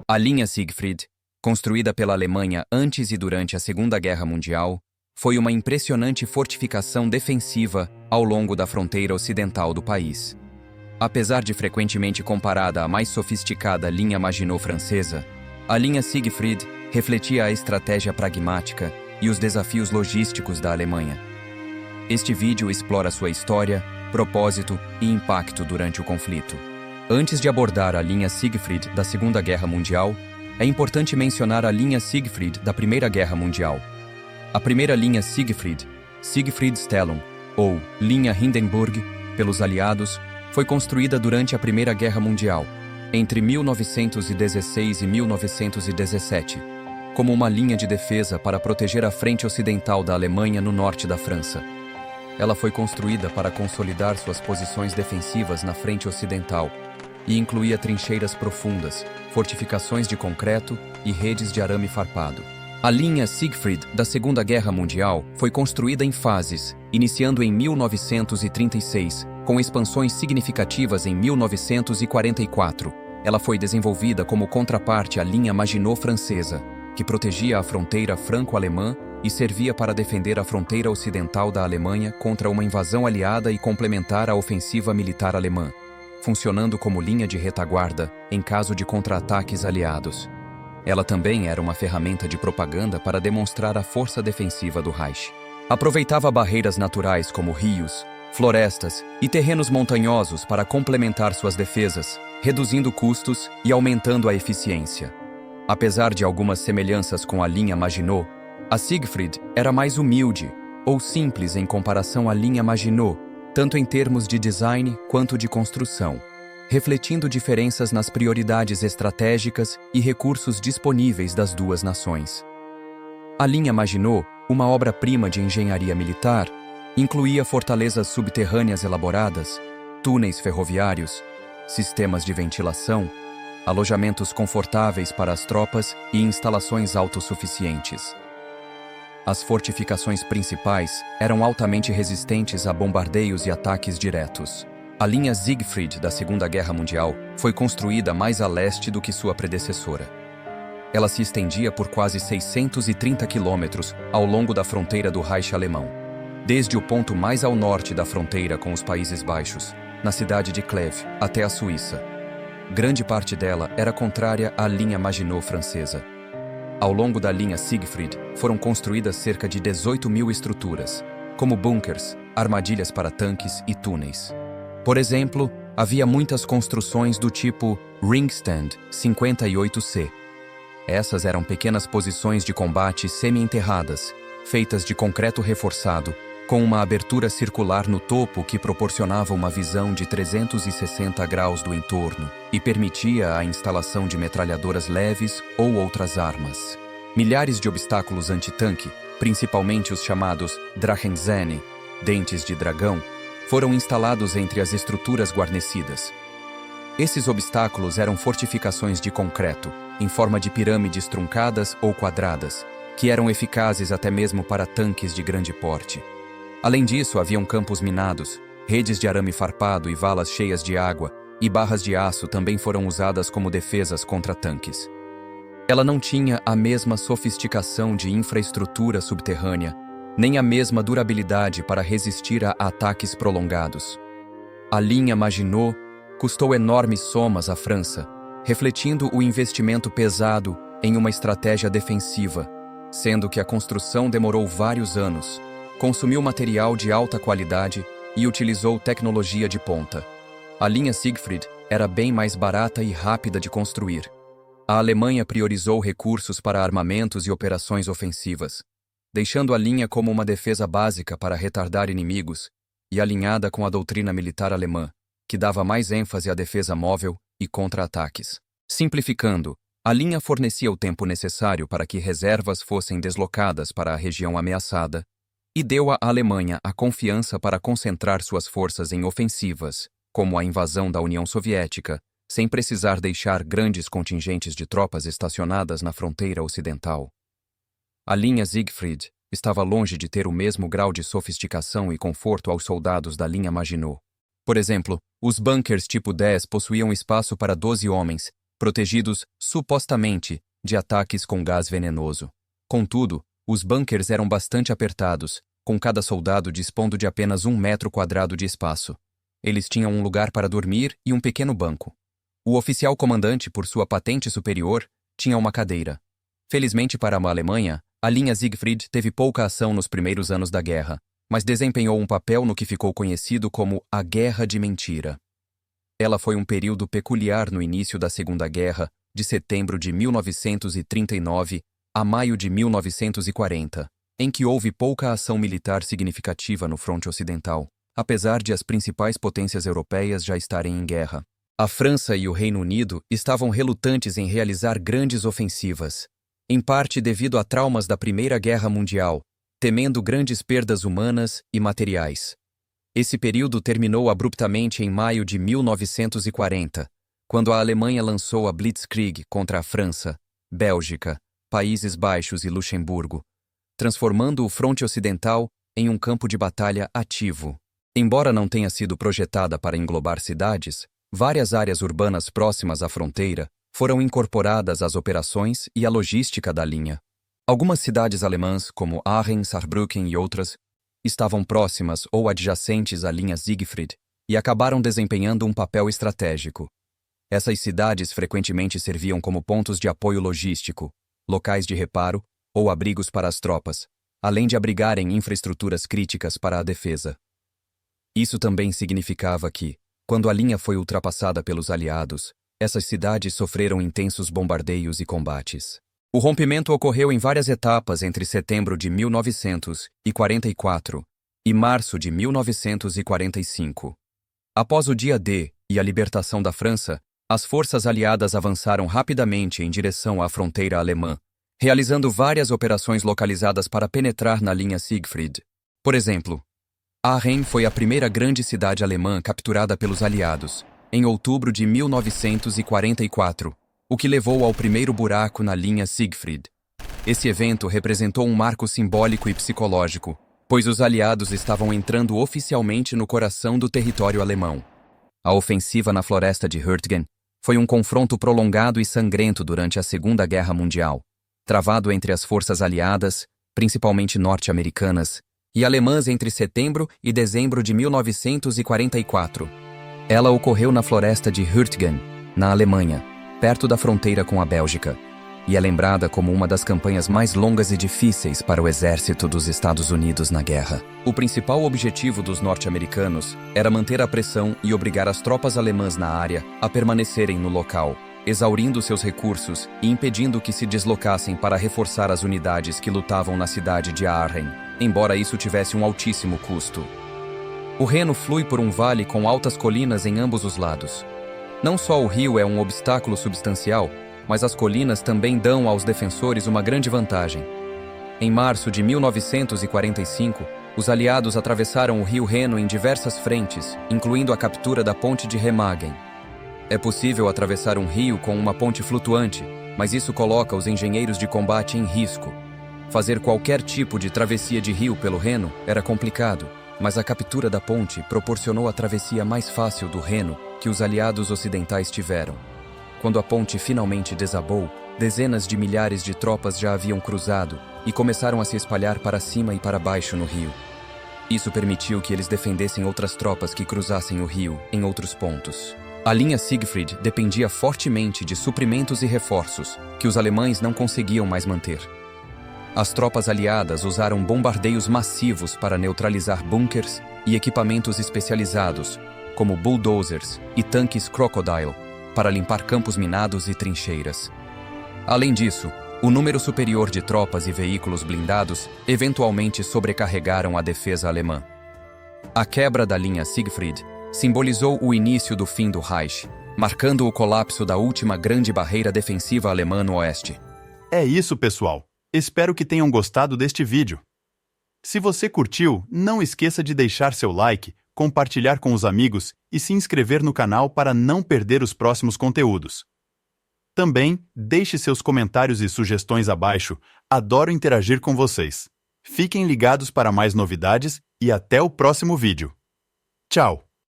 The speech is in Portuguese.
A linha Siegfried, construída pela Alemanha antes e durante a Segunda Guerra Mundial, foi uma impressionante fortificação defensiva ao longo da fronteira ocidental do país. Apesar de frequentemente comparada à mais sofisticada linha Maginot francesa, a linha Siegfried refletia a estratégia pragmática e os desafios logísticos da Alemanha. Este vídeo explora sua história, propósito e impacto durante o conflito. Antes de abordar a linha Siegfried da Segunda Guerra Mundial, é importante mencionar a linha Siegfried da Primeira Guerra Mundial. A primeira linha Siegfried, Siegfriedstellung, ou linha Hindenburg, pelos aliados, foi construída durante a Primeira Guerra Mundial, entre 1916 e 1917, como uma linha de defesa para proteger a frente ocidental da Alemanha no norte da França. Ela foi construída para consolidar suas posições defensivas na frente ocidental e incluía trincheiras profundas, fortificações de concreto e redes de arame farpado. A linha Siegfried da Segunda Guerra Mundial foi construída em fases, iniciando em 1936, com expansões significativas em 1944. Ela foi desenvolvida como contraparte à linha Maginot francesa, que protegia a fronteira franco-alemã e servia para defender a fronteira ocidental da Alemanha contra uma invasão aliada e complementar à ofensiva militar alemã, funcionando como linha de retaguarda em caso de contra-ataques aliados. Ela também era uma ferramenta de propaganda para demonstrar a força defensiva do Reich. Aproveitava barreiras naturais como rios, florestas e terrenos montanhosos para complementar suas defesas, reduzindo custos e aumentando a eficiência. Apesar de algumas semelhanças com a linha Maginot, a Siegfried era mais humilde ou simples em comparação à linha Maginot, tanto em termos de design quanto de construção, refletindo diferenças nas prioridades estratégicas e recursos disponíveis das duas nações. A linha Maginot, uma obra-prima de engenharia militar, incluía fortalezas subterrâneas elaboradas, túneis ferroviários, sistemas de ventilação, alojamentos confortáveis para as tropas e instalações autossuficientes. As fortificações principais eram altamente resistentes a bombardeios e ataques diretos. A linha Siegfried da Segunda Guerra Mundial foi construída mais a leste do que sua predecessora. Ela se estendia por quase 630 quilômetros ao longo da fronteira do Reich alemão, desde o ponto mais ao norte da fronteira com os Países Baixos, na cidade de Cleve, até a Suíça. Grande parte dela era contrária à linha Maginot francesa. Ao longo da linha Siegfried foram construídas cerca de 18.000 estruturas, como bunkers, armadilhas para tanques e túneis. Por exemplo, havia muitas construções do tipo Ringstand 58C. Essas eram pequenas posições de combate semi-enterradas, feitas de concreto reforçado, com uma abertura circular no topo que proporcionava uma visão de 360 graus do entorno e permitia a instalação de metralhadoras leves ou outras armas. Milhares de obstáculos antitanque, principalmente os chamados Drachenzähne, dentes de dragão, foram instalados entre as estruturas guarnecidas. Esses obstáculos eram fortificações de concreto, em forma de pirâmides truncadas ou quadradas, que eram eficazes até mesmo para tanques de grande porte. Além disso, haviam campos minados, redes de arame farpado e valas cheias de água, e barras de aço também foram usadas como defesas contra tanques. Ela não tinha a mesma sofisticação de infraestrutura subterrânea, nem a mesma durabilidade para resistir a ataques prolongados. A linha Maginot custou enormes somas à França, refletindo o investimento pesado em uma estratégia defensiva, sendo que a construção demorou vários anos, consumiu material de alta qualidade e utilizou tecnologia de ponta. A linha Siegfried era bem mais barata e rápida de construir. A Alemanha priorizou recursos para armamentos e operações ofensivas, deixando a linha como uma defesa básica para retardar inimigos e alinhada com a doutrina militar alemã, que dava mais ênfase à defesa móvel e contra-ataques. Simplificando, a linha fornecia o tempo necessário para que reservas fossem deslocadas para a região ameaçada e deu à Alemanha a confiança para concentrar suas forças em ofensivas, como a invasão da União Soviética, sem precisar deixar grandes contingentes de tropas estacionadas na fronteira ocidental. A linha Siegfried estava longe de ter o mesmo grau de sofisticação e conforto aos soldados da linha Maginot. Por exemplo, os bunkers tipo 10 possuíam espaço para 12 homens, protegidos, supostamente, de ataques com gás venenoso. Contudo, os bunkers eram bastante apertados, com cada soldado dispondo de apenas 1 metro quadrado de espaço. Eles tinham um lugar para dormir e um pequeno banco. O oficial comandante, por sua patente superior, tinha uma cadeira. Felizmente para a Alemanha, a linha Siegfried teve pouca ação nos primeiros anos da guerra, mas desempenhou um papel no que ficou conhecido como a Guerra de Mentira. Ela foi um período peculiar no início da Segunda Guerra, de setembro de 1939 a maio de 1940, em que houve pouca ação militar significativa no fronte ocidental, apesar de as principais potências europeias já estarem em guerra. A França e o Reino Unido estavam relutantes em realizar grandes ofensivas, em parte devido a traumas da Primeira Guerra Mundial, temendo grandes perdas humanas e materiais. Esse período terminou abruptamente em maio de 1940, quando a Alemanha lançou a Blitzkrieg contra a França, Bélgica, Países Baixos e Luxemburgo, transformando o fronte ocidental em um campo de batalha ativo. Embora não tenha sido projetada para englobar cidades, várias áreas urbanas próximas à fronteira foram incorporadas às operações e à logística da linha. Algumas cidades alemãs, como Aachen, Saarbrücken e outras, estavam próximas ou adjacentes à linha Siegfried e acabaram desempenhando um papel estratégico. Essas cidades frequentemente serviam como pontos de apoio logístico, locais de reparo ou abrigos para as tropas, além de abrigarem infraestruturas críticas para a defesa. Isso também significava que, quando a linha foi ultrapassada pelos aliados, essas cidades sofreram intensos bombardeios e combates. O rompimento ocorreu em várias etapas entre setembro de 1944 e março de 1945. Após o dia D e a libertação da França, as forças aliadas avançaram rapidamente em direção à fronteira alemã, realizando várias operações localizadas para penetrar na linha Siegfried. Por exemplo, Aachen foi a primeira grande cidade alemã capturada pelos aliados, em outubro de 1944, o que levou ao primeiro buraco na linha Siegfried. Esse evento representou um marco simbólico e psicológico, pois os aliados estavam entrando oficialmente no coração do território alemão. A ofensiva na floresta de Hürtgen foi um confronto prolongado e sangrento durante a Segunda Guerra Mundial, travado entre as forças aliadas, principalmente norte-americanas, e alemãs entre setembro e dezembro de 1944. Ela ocorreu na floresta de Hürtgen, na Alemanha, perto da fronteira com a Bélgica, e é lembrada como uma das campanhas mais longas e difíceis para o exército dos Estados Unidos na guerra. O principal objetivo dos norte-americanos era manter a pressão e obrigar as tropas alemãs na área a permanecerem no local, exaurindo seus recursos e impedindo que se deslocassem para reforçar as unidades que lutavam na cidade de Aachen, embora isso tivesse um altíssimo custo. O Reno flui por um vale com altas colinas em ambos os lados. Não só o rio é um obstáculo substancial, mas as colinas também dão aos defensores uma grande vantagem. Em março de 1945, os aliados atravessaram o rio Reno em diversas frentes, incluindo a captura da ponte de Remagen. É possível atravessar um rio com uma ponte flutuante, mas isso coloca os engenheiros de combate em risco. Fazer qualquer tipo de travessia de rio pelo Reno era complicado, mas a captura da ponte proporcionou a travessia mais fácil do Reno que os aliados ocidentais tiveram. Quando a ponte finalmente desabou, dezenas de milhares de tropas já haviam cruzado e começaram a se espalhar para cima e para baixo no rio. Isso permitiu que eles defendessem outras tropas que cruzassem o rio em outros pontos. A linha Siegfried dependia fortemente de suprimentos e reforços, que os alemães não conseguiam mais manter. As tropas aliadas usaram bombardeios massivos para neutralizar bunkers e equipamentos especializados, como bulldozers e tanques Crocodile, para limpar campos minados e trincheiras. Além disso, o número superior de tropas e veículos blindados eventualmente sobrecarregaram a defesa alemã. A quebra da linha Siegfried simbolizou o início do fim do Reich, marcando o colapso da última grande barreira defensiva alemã no oeste. É isso, pessoal. Espero que tenham gostado deste vídeo. Se você curtiu, não esqueça de deixar seu like, compartilhar com os amigos e se inscrever no canal para não perder os próximos conteúdos. Também, deixe seus comentários e sugestões abaixo, adoro interagir com vocês. Fiquem ligados para mais novidades e até o próximo vídeo. Tchau!